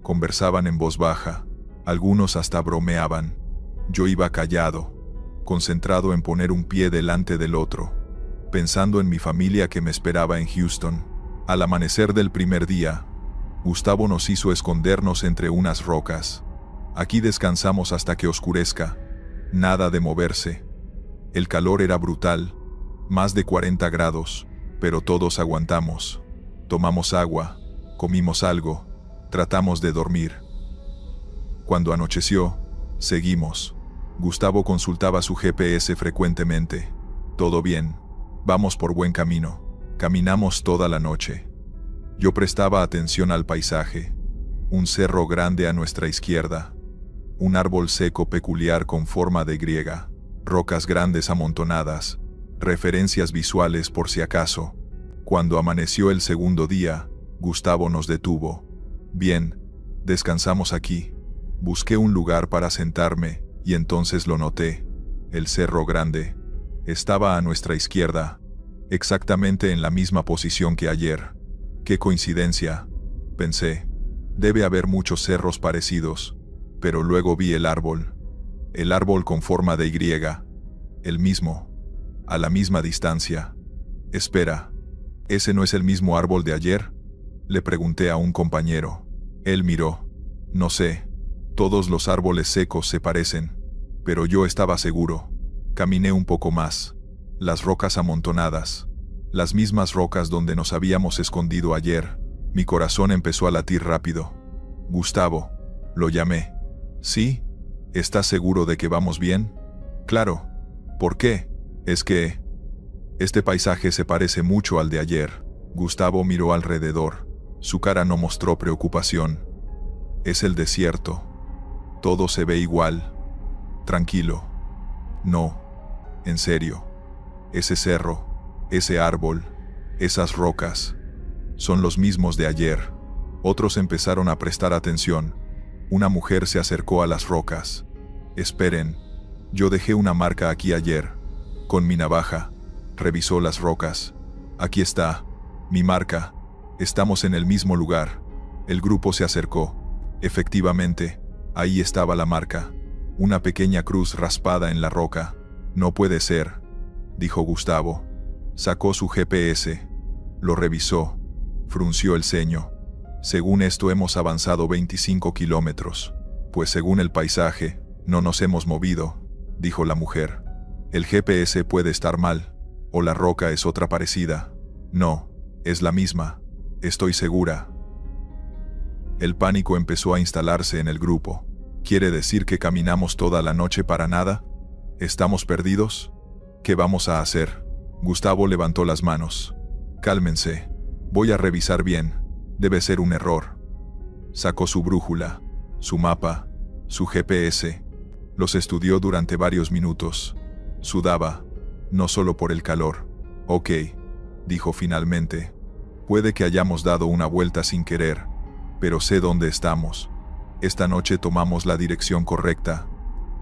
Conversaban en voz baja, algunos hasta bromeaban. Yo iba callado. concentrado en poner un pie delante del otro, pensando en mi familia que me esperaba en Houston. Al amanecer del primer día, Gustavo nos hizo escondernos entre unas rocas. Aquí descansamos hasta que oscurezca. Nada de moverse. El calor era brutal, más de 40 grados, pero todos aguantamos. Tomamos agua, comimos algo, tratamos de dormir. Cuando anocheció, seguimos. Gustavo consultaba su GPS frecuentemente. Todo bien, vamos por buen camino. Caminamos toda la noche. Yo prestaba atención al paisaje. Un cerro grande a nuestra izquierda. Un árbol seco peculiar con forma de Y. Rocas grandes amontonadas. Referencias visuales por si acaso. Cuando amaneció el segundo día, Gustavo nos detuvo. Bien, descansamos aquí. Busqué un lugar para sentarme, y entonces lo noté. El cerro grande. Estaba a nuestra izquierda, exactamente en la misma posición que ayer. ¡Qué coincidencia!, pensé. Debe haber muchos cerros parecidos. Pero luego vi el árbol con forma de Y. El mismo. A la misma distancia. Espera, ¿ese no es el mismo árbol de ayer?, le pregunté a un compañero. Él miró. No sé, todos los árboles secos se parecen, pero yo estaba seguro. Caminé un poco más. Las rocas amontonadas. Las mismas rocas donde nos habíamos escondido ayer. Mi corazón empezó a latir rápido. Gustavo, lo llamé. ¿Sí? ¿Estás seguro de que vamos bien? Claro. ¿Por qué? Es que este paisaje se parece mucho al de ayer. Gustavo miró alrededor. Su cara no mostró preocupación. Es el desierto. Todo se ve igual. Tranquilo. No. En serio. Ese cerro, ese árbol, esas rocas, son los mismos de ayer. Otros empezaron a prestar atención. Una mujer se acercó a las rocas. Esperen. Yo dejé una marca aquí ayer. Con mi navaja. Revisó las rocas. Aquí está. Mi marca. Estamos en el mismo lugar. El grupo se acercó. Efectivamente, ahí estaba la marca. Una pequeña cruz raspada en la roca. No puede ser, dijo Gustavo. Sacó su GPS. Lo revisó. Frunció el ceño. Según esto hemos avanzado 25 kilómetros. Pues según el paisaje, no nos hemos movido, dijo la mujer. El GPS puede estar mal. O la roca es otra parecida. No, es la misma. Estoy segura. El pánico empezó a instalarse en el grupo. ¿Quiere decir que caminamos toda la noche para nada? ¿Estamos perdidos? ¿Qué vamos a hacer? Gustavo levantó las manos. Cálmense. Voy a revisar bien. Debe ser un error. Sacó su brújula, su mapa, su GPS. Los estudió durante varios minutos. Sudaba, no solo por el calor. Ok, dijo finalmente. Puede que hayamos dado una vuelta sin querer, pero sé dónde estamos. Esta noche tomamos la dirección correcta.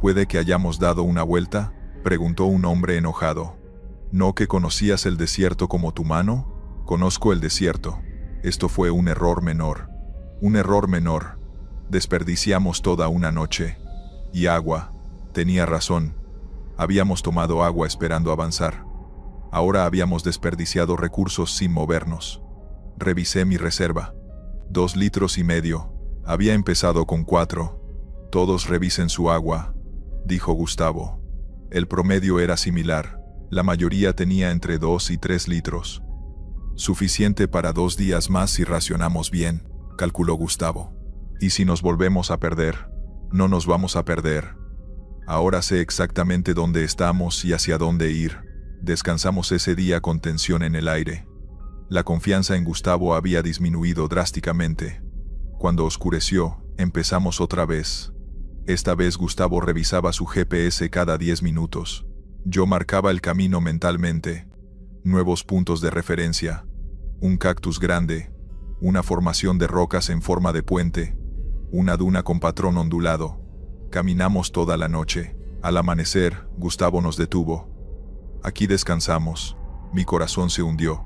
¿Puede que hayamos dado una vuelta?, preguntó un hombre enojado. ¿No que conocías el desierto como tu mano? Conozco el desierto. Esto fue un error menor. Un error menor. Desperdiciamos toda una noche. Y agua. Tenía razón. Habíamos tomado agua esperando avanzar. Ahora habíamos desperdiciado recursos sin movernos. Revisé mi reserva. 2,5 litros. Había empezado con 4. Todos revisen su agua, dijo Gustavo. El promedio era similar. La mayoría tenía entre 2 y 3 litros. Suficiente para 2 días más si racionamos bien, calculó Gustavo. ¿Y si nos volvemos a perder? No nos vamos a perder. Ahora sé exactamente dónde estamos y hacia dónde ir. Descansamos ese día con tensión en el aire. La confianza en Gustavo había disminuido drásticamente. Cuando oscureció, empezamos otra vez. Esta vez Gustavo revisaba su GPS cada 10 minutos. Yo marcaba el camino mentalmente. Nuevos puntos de referencia. Un cactus grande. Una formación de rocas en forma de puente. Una duna con patrón ondulado. Caminamos toda la noche. Al amanecer, Gustavo nos detuvo. Aquí descansamos. Mi corazón se hundió.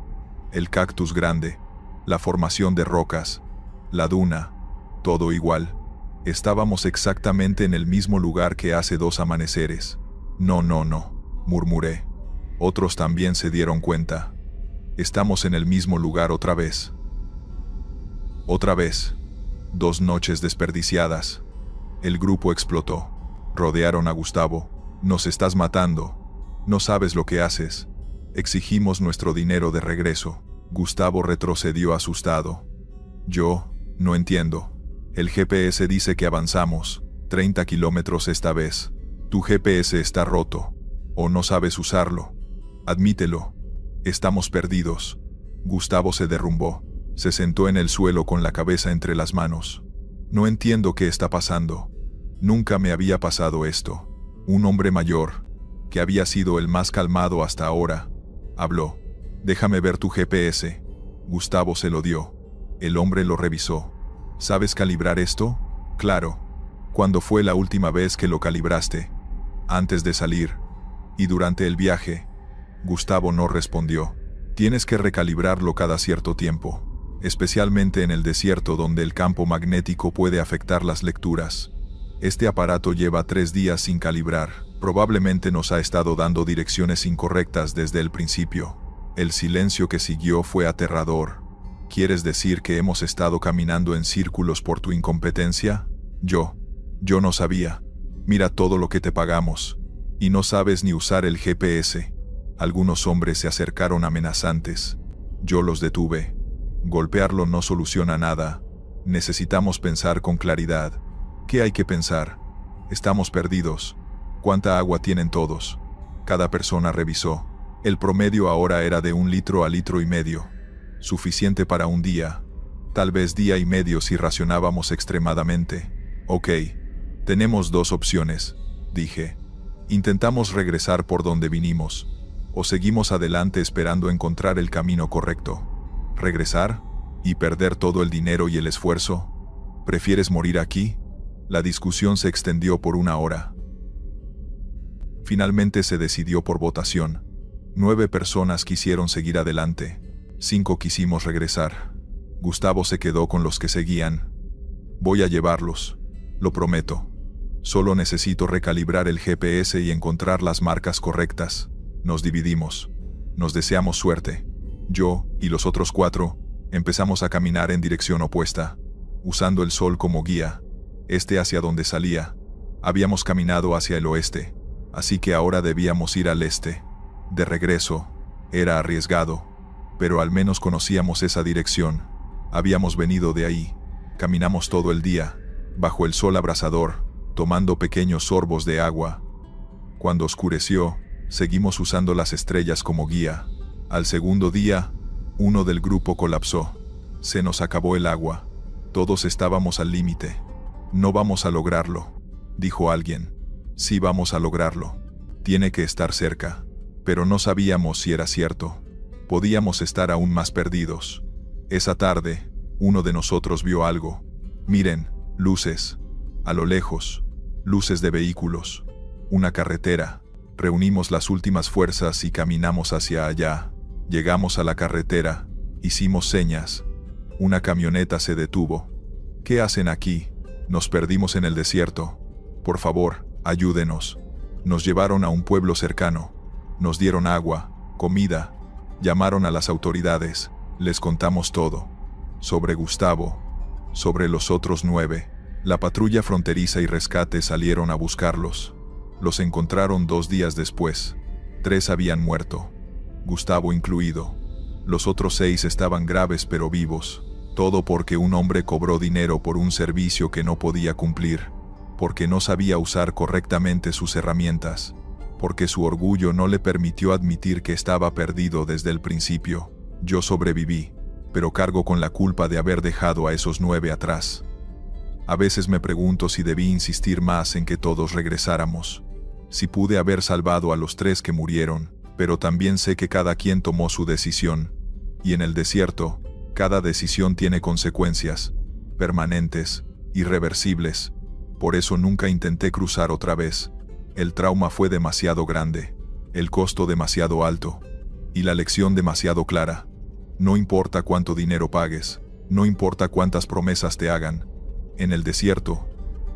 El cactus grande. La formación de rocas. La duna. Todo igual. Estábamos exactamente en el mismo lugar que hace 2 amaneceres. No, no, no, murmuré. Otros también se dieron cuenta. Estamos en el mismo lugar otra vez. Otra vez. 2 noches desperdiciadas. El grupo explotó. Rodearon a Gustavo. Nos estás matando. No sabes lo que haces. Exigimos nuestro dinero de regreso. Gustavo retrocedió asustado. Yo, no entiendo. El GPS dice que avanzamos 30 kilómetros esta vez. Tu GPS está roto. O no sabes usarlo. Admítelo. Estamos perdidos. Gustavo se derrumbó. Se sentó en el suelo con la cabeza entre las manos. No entiendo qué está pasando. Nunca me había pasado esto. Un hombre mayor, que había sido el más calmado hasta ahora, habló. Déjame ver tu GPS. Gustavo se lo dio. El hombre lo revisó. ¿Sabes calibrar esto? Claro. ¿Cuándo fue la última vez que lo calibraste? Antes de salir. ¿Y durante el viaje? Gustavo no respondió. Tienes que recalibrarlo cada cierto tiempo, especialmente en el desierto donde el campo magnético puede afectar las lecturas. Este aparato lleva 3 días sin calibrar. Probablemente nos ha estado dando direcciones incorrectas desde el principio. El silencio que siguió fue aterrador. ¿Quieres decir que hemos estado caminando en círculos por tu incompetencia? Yo no sabía. Mira todo lo que te pagamos. Y no sabes ni usar el GPS. Algunos hombres se acercaron amenazantes. Yo los detuve. Golpearlo no soluciona nada. Necesitamos pensar con claridad. ¿Qué hay que pensar? Estamos perdidos. ¿Cuánta agua tienen todos? Cada persona revisó. El promedio ahora era de 1 litro a 1,5 litros. Suficiente para un día. Tal vez día y medio si racionábamos extremadamente. Ok. Tenemos 2 opciones, dije. Intentamos regresar por donde vinimos. ¿O seguimos adelante esperando encontrar el camino correcto? ¿Regresar? ¿Y perder todo el dinero y el esfuerzo? ¿Prefieres morir aquí? La discusión se extendió por 1 hora. Finalmente se decidió por votación. 9 personas quisieron seguir adelante. 5 quisimos regresar. Gustavo se quedó con los que seguían. Voy a llevarlos. Lo prometo. Solo necesito recalibrar el GPS y encontrar las marcas correctas. Nos dividimos. Nos deseamos suerte. Yo y los otros 4 empezamos a caminar en dirección opuesta, usando el sol como guía, hacia donde salía. Habíamos caminado hacia el oeste, así que ahora debíamos ir al este. De regreso, era arriesgado, pero al menos conocíamos esa dirección. Habíamos venido de ahí. Caminamos todo el día, bajo el sol abrasador, tomando pequeños sorbos de agua. Cuando oscureció, seguimos usando las estrellas como guía. Al segundo día, uno del grupo colapsó. Se nos acabó el agua. Todos estábamos al límite. No vamos a lograrlo, dijo alguien. Sí vamos a lograrlo. Tiene que estar cerca. Pero no sabíamos si era cierto. Podíamos estar aún más perdidos. Esa tarde, uno de nosotros vio algo. Miren, luces. A lo lejos, luces de vehículos. Una carretera. Reunimos las últimas fuerzas y caminamos hacia allá. Llegamos a la carretera. Hicimos señas. Una camioneta se detuvo. ¿Qué hacen aquí? Nos perdimos en el desierto. Por favor, ayúdenos. Nos llevaron a un pueblo cercano. Nos dieron agua, comida. Llamaron a las autoridades. Les contamos todo. Sobre Gustavo. Sobre los otros 9. La patrulla fronteriza y rescate salieron a buscarlos. Los encontraron 2 días después. 3 habían muerto. Gustavo incluido. Los otros 6 estaban graves pero vivos. Todo porque un hombre cobró dinero por un servicio que no podía cumplir. Porque no sabía usar correctamente sus herramientas. Porque su orgullo no le permitió admitir que estaba perdido desde el principio. Yo sobreviví, pero cargo con la culpa de haber dejado a esos 9 atrás. A veces me pregunto si debí insistir más en que todos regresáramos. Si pude haber salvado a los 3 que murieron, pero también sé que cada quien tomó su decisión. Y en el desierto, cada decisión tiene consecuencias, permanentes, irreversibles. Por eso nunca intenté cruzar otra vez. El trauma fue demasiado grande, el costo demasiado alto, y la lección demasiado clara. No importa cuánto dinero pagues, no importa cuántas promesas te hagan. En el desierto,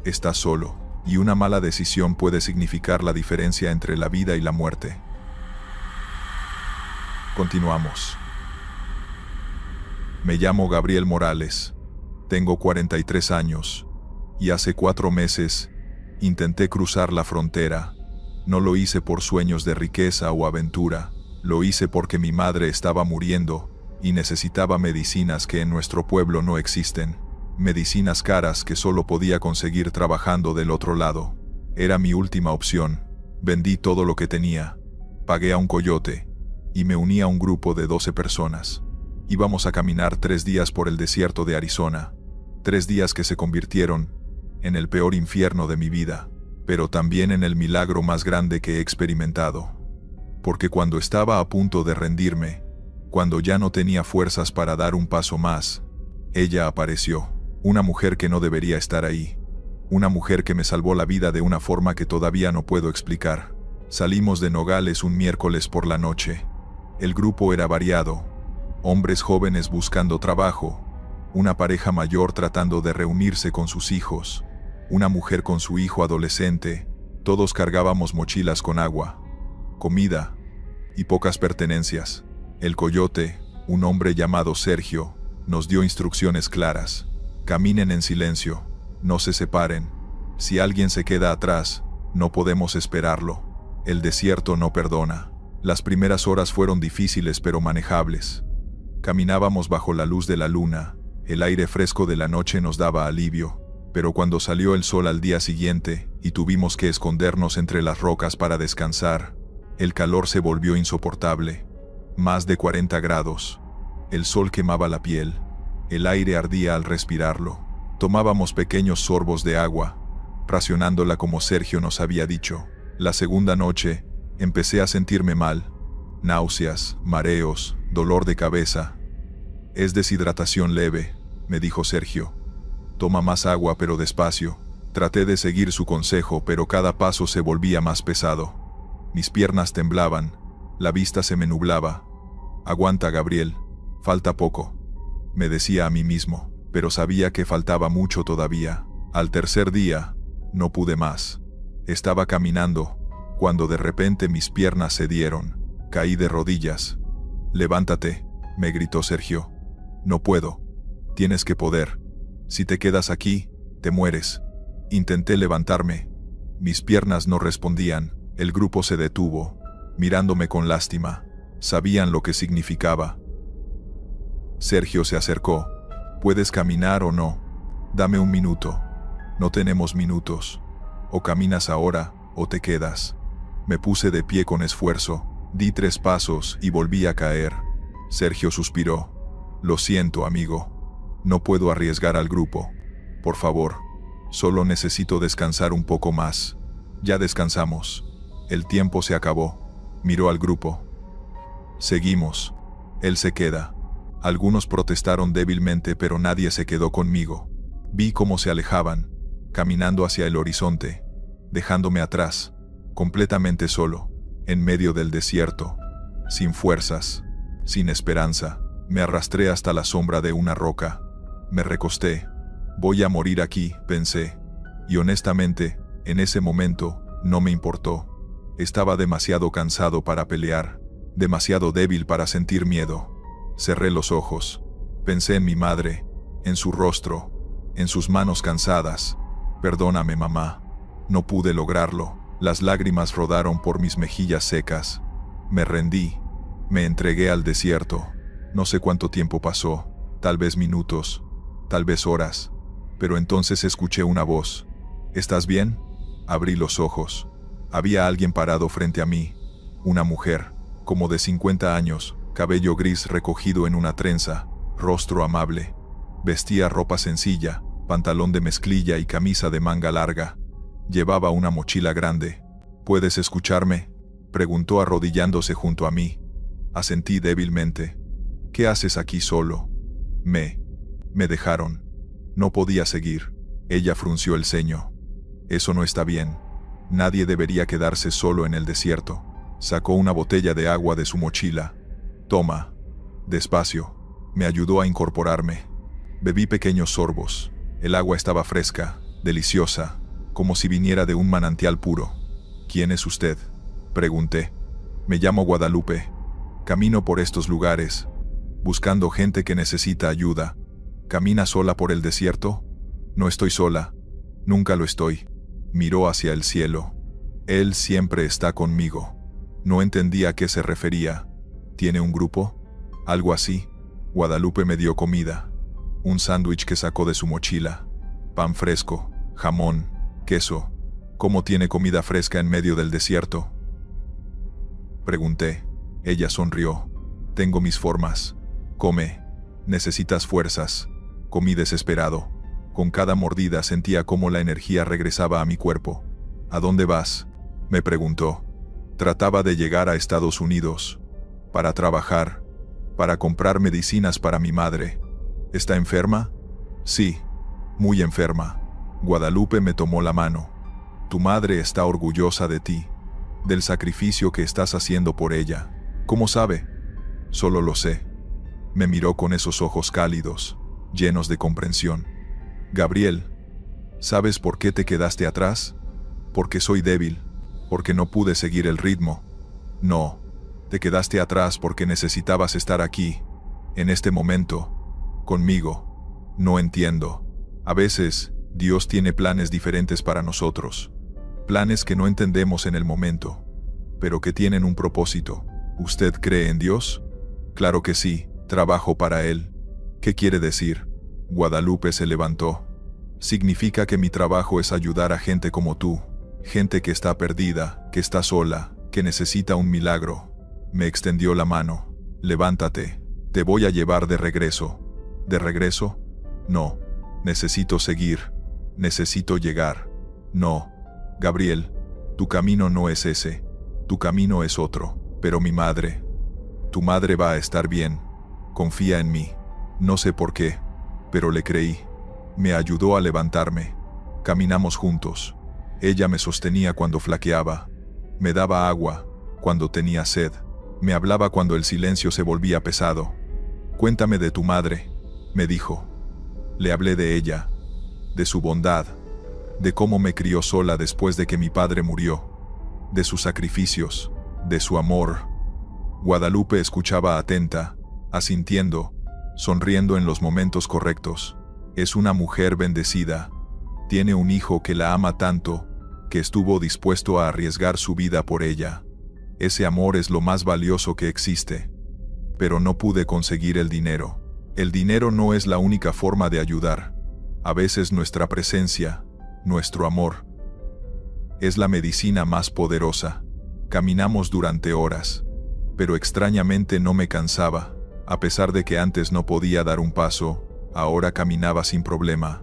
estás solo. y una mala decisión puede significar la diferencia entre la vida y la muerte. Continuamos. Me llamo Gabriel Morales. Tengo 43 años. Y hace 4 meses intenté cruzar la frontera. No lo hice por sueños de riqueza o aventura. Lo hice porque mi madre estaba muriendo y necesitaba medicinas que en nuestro pueblo no existen. Medicinas caras que solo podía conseguir trabajando del otro lado. Era mi última opción. Vendí todo lo que tenía. Pagué a un coyote y me uní a un grupo de 12 personas. Íbamos a caminar 3 días por el desierto de Arizona. 3 días que se convirtieron en el peor infierno de mi vida, pero también en el milagro más grande que he experimentado. Porque cuando estaba a punto de rendirme, cuando ya no tenía fuerzas para dar un paso más, ella apareció. Una mujer que no debería estar ahí. Una mujer que me salvó la vida de una forma que todavía no puedo explicar. Salimos de Nogales un miércoles por la noche. El grupo era variado. Hombres jóvenes buscando trabajo. Una pareja mayor tratando de reunirse con sus hijos. Una mujer con su hijo adolescente. Todos cargábamos mochilas con agua, comida y pocas pertenencias. El coyote, un hombre llamado Sergio, nos dio instrucciones claras. Caminen en silencio, no se separen. Si alguien se queda atrás, no podemos esperarlo. El desierto no perdona. Las primeras horas fueron difíciles pero manejables. Caminábamos bajo la luz de la luna. El aire fresco de la noche nos daba alivio, pero cuando salió el sol al día siguiente y tuvimos que escondernos entre las rocas para descansar, el calor se volvió insoportable. Más de 40 grados. El sol quemaba la piel. El aire ardía al respirarlo. Tomábamos pequeños sorbos de agua, racionándola como Sergio nos había dicho. La segunda noche, empecé a sentirme mal. Náuseas, mareos, dolor de cabeza. Es deshidratación leve, me dijo Sergio. Toma más agua pero despacio. Traté de seguir su consejo, pero cada paso se volvía más pesado. Mis piernas temblaban, la vista se me nublaba. Aguanta, Gabriel, falta poco, me decía a mí mismo, pero sabía que faltaba mucho todavía. Al tercer día, no pude más. Estaba caminando, cuando de repente mis piernas cedieron. Caí de rodillas. Levántate, me gritó Sergio. No puedo. Tienes que poder. Si te quedas aquí, te mueres. Intenté levantarme. Mis piernas no respondían. El grupo se detuvo, mirándome con lástima. Sabían lo que significaba. Sergio se acercó. ¿Puedes caminar o no? Dame un minuto. No tenemos minutos. O caminas ahora, o te quedas. Me puse de pie con esfuerzo. Di 3 pasos y volví a caer. Sergio suspiró. Lo siento, amigo. No puedo arriesgar al grupo. Por favor. Solo necesito descansar un poco más. Ya descansamos. El tiempo se acabó. Miró al grupo. Seguimos. Él se queda. Algunos protestaron débilmente, pero nadie se quedó conmigo. Vi cómo se alejaban, caminando hacia el horizonte, dejándome atrás, completamente solo, en medio del desierto, sin fuerzas, sin esperanza. Me arrastré hasta la sombra de una roca. Me recosté. Voy a morir aquí, pensé. Y honestamente, en ese momento, no me importó. Estaba demasiado cansado para pelear, demasiado débil para sentir miedo. Cerré los ojos. Pensé en mi madre, en su rostro, en sus manos cansadas. Perdóname, mamá. No pude lograrlo. Las lágrimas rodaron por mis mejillas secas. Me rendí. Me entregué al desierto. No sé cuánto tiempo pasó, tal vez minutos, tal vez horas, pero entonces escuché una voz. ¿Estás bien? Abrí los ojos. Había alguien parado frente a mí, una mujer, como de 50 años, cabello gris recogido en una trenza, rostro amable. Vestía ropa sencilla, pantalón de mezclilla y camisa de manga larga. Llevaba una mochila grande. ¿Puedes escucharme?, preguntó arrodillándose junto a mí. Asentí débilmente. ¿Qué haces aquí solo? Me dejaron. No podía seguir. Ella frunció el ceño. Eso no está bien. Nadie debería quedarse solo en el desierto. Sacó una botella de agua de su mochila. Toma. Despacio. Me ayudó a incorporarme. Bebí pequeños sorbos. El agua estaba fresca, deliciosa, como si viniera de un manantial puro. ¿Quién es usted?, pregunté. Me llamo Guadalupe. Camino por estos lugares, buscando gente que necesita ayuda. ¿Camina sola por el desierto? No estoy sola. Nunca lo estoy. Miró hacia el cielo. Él siempre está conmigo. No entendía a qué se refería. ¿Tiene un grupo? Algo así. Guadalupe me dio comida. Un sándwich que sacó de su mochila. Pan fresco, jamón, queso. ¿Cómo tiene comida fresca en medio del desierto?, pregunté. Ella sonrió. Tengo mis formas. Come. Necesitas fuerzas. Comí desesperado. Con cada mordida sentía cómo la energía regresaba a mi cuerpo. ¿A dónde vas?, me preguntó. Trataba de llegar a Estados Unidos. Para trabajar. Para comprar medicinas para mi madre. ¿Está enferma? Sí. Muy enferma. Guadalupe me tomó la mano. Tu madre está orgullosa de ti. Del sacrificio que estás haciendo por ella. ¿Cómo sabe? Solo lo sé. Me miró con esos ojos cálidos, llenos de comprensión. Gabriel, ¿sabes por qué te quedaste atrás? Porque soy débil, porque no pude seguir el ritmo. No, te quedaste atrás porque necesitabas estar aquí, en este momento, conmigo. No entiendo. A veces, Dios tiene planes diferentes para nosotros. Planes que no entendemos en el momento, pero que tienen un propósito. ¿Usted cree en Dios? Claro que sí, trabajo para Él. ¿Qué quiere decir? Guadalupe se levantó. Significa que mi trabajo es ayudar a gente como tú, gente que está perdida, que está sola, que necesita un milagro. Me extendió la mano. Levántate, te voy a llevar de regreso. ¿De regreso? No, necesito seguir, necesito llegar. No, Gabriel, tu camino no es ese, tu camino es otro. Pero mi madre, tu madre va a estar bien. Confía en mí. No sé por qué, pero le creí. Me ayudó a levantarme. Caminamos juntos. Ella me sostenía cuando flaqueaba. Me daba agua cuando tenía sed. Me hablaba cuando el silencio se volvía pesado. Cuéntame de tu madre, me dijo. Le hablé de ella, de su bondad, de cómo me crió sola después de que mi padre murió, de sus sacrificios, de su amor. Guadalupe escuchaba atenta, asintiendo, sonriendo en los momentos correctos. Es una mujer bendecida. Tiene un hijo que la ama tanto, que estuvo dispuesto a arriesgar su vida por ella. Ese amor es lo más valioso que existe. Pero no pude conseguir el dinero. El dinero no es la única forma de ayudar. A veces nuestra presencia, nuestro amor, es la medicina más poderosa. Caminamos durante horas, pero extrañamente no me cansaba. A pesar de que antes no podía dar un paso, ahora caminaba sin problema,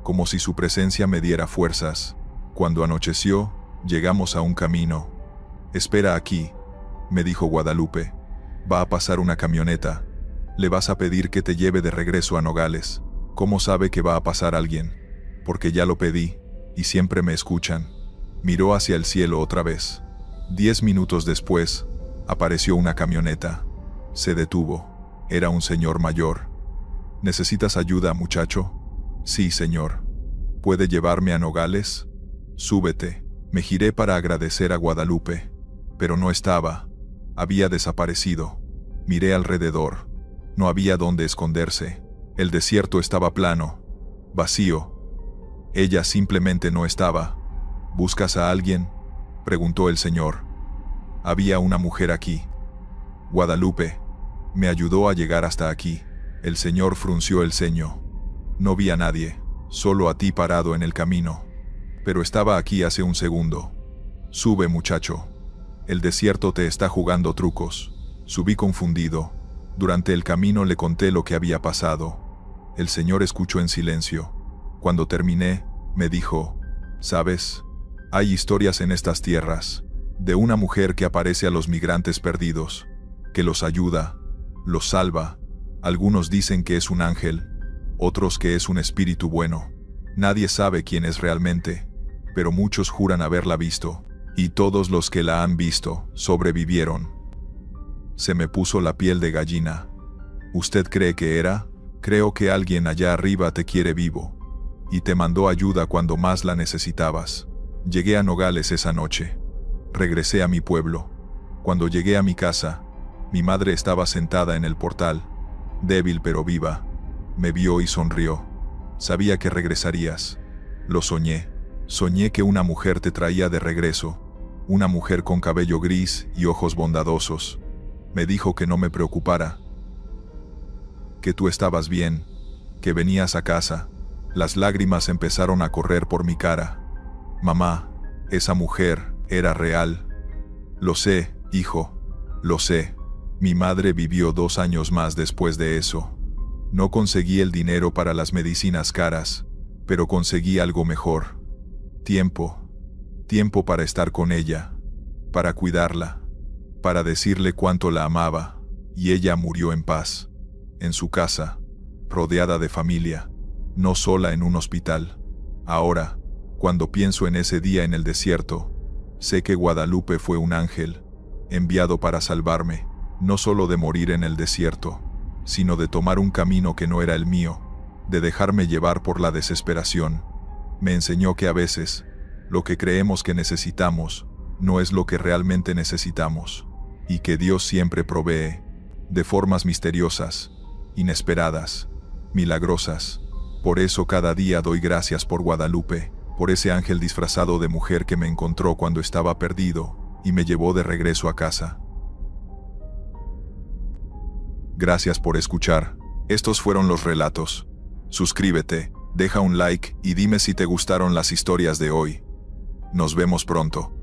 como si su presencia me diera fuerzas. Cuando anocheció, llegamos a un camino. Espera aquí, me dijo Guadalupe. Va a pasar una camioneta. Le vas a pedir que te lleve de regreso a Nogales. ¿Cómo sabe que va a pasar alguien? Porque ya lo pedí, y siempre me escuchan. Miró hacia el cielo otra vez. 10 minutos después, apareció una camioneta. Se detuvo. Era un señor mayor. ¿Necesitas ayuda, muchacho? Sí, señor. ¿Puede llevarme a Nogales? Súbete. Me giré para agradecer a Guadalupe, pero no estaba. Había desaparecido. Miré alrededor. No había dónde esconderse. El desierto estaba plano, vacío. Ella simplemente no estaba. ¿Buscas a alguien?, preguntó el señor. Había una mujer aquí. Guadalupe me ayudó a llegar hasta aquí. El señor frunció el ceño. No vi a nadie, solo a ti parado en el camino. Pero estaba aquí hace un segundo. Sube, muchacho. El desierto te está jugando trucos. Subí confundido. Durante el camino le conté lo que había pasado. El señor escuchó en silencio. Cuando terminé, me dijo, ¿sabes? Hay historias en estas tierras, de una mujer que aparece a los migrantes perdidos, que los ayuda, los salva. Algunos dicen que es un ángel, otros que es un espíritu bueno. Nadie sabe quién es realmente, pero muchos juran haberla visto, y todos los que la han visto sobrevivieron. Se me puso la piel de gallina. ¿Usted cree que era? Creo que alguien allá arriba te quiere vivo. y te mandó ayuda cuando más la necesitabas. Llegué a Nogales esa noche. Regresé a mi pueblo. Cuando llegué a mi casa, mi madre estaba sentada en el portal, débil pero viva. Me vio y sonrió. Sabía que regresarías. Lo soñé. Soñé que una mujer te traía de regreso. Una mujer con cabello gris y ojos bondadosos. Me dijo que no me preocupara, que tú estabas bien, que venías a casa. Las lágrimas empezaron a correr por mi cara. Mamá, esa mujer era real. Lo sé, hijo, lo sé. Mi madre vivió 2 años más después de eso. No conseguí el dinero para las medicinas caras, pero conseguí algo mejor. Tiempo. Tiempo para estar con ella, para cuidarla, para decirle cuánto la amaba, y ella murió en paz, en su casa, rodeada de familia, no sola en un hospital. Ahora, cuando pienso en ese día en el desierto, sé que Guadalupe fue un ángel, enviado para salvarme, no solo de morir en el desierto, sino de tomar un camino que no era el mío, de dejarme llevar por la desesperación. Me enseñó que a veces, lo que creemos que necesitamos, no es lo que realmente necesitamos, y que Dios siempre provee, de formas misteriosas, inesperadas, milagrosas. Por eso cada día doy gracias por Guadalupe, por ese ángel disfrazado de mujer que me encontró cuando estaba perdido, y me llevó de regreso a casa. Gracias por escuchar. Estos fueron los relatos. Suscríbete, deja un like y dime si te gustaron las historias de hoy. Nos vemos pronto.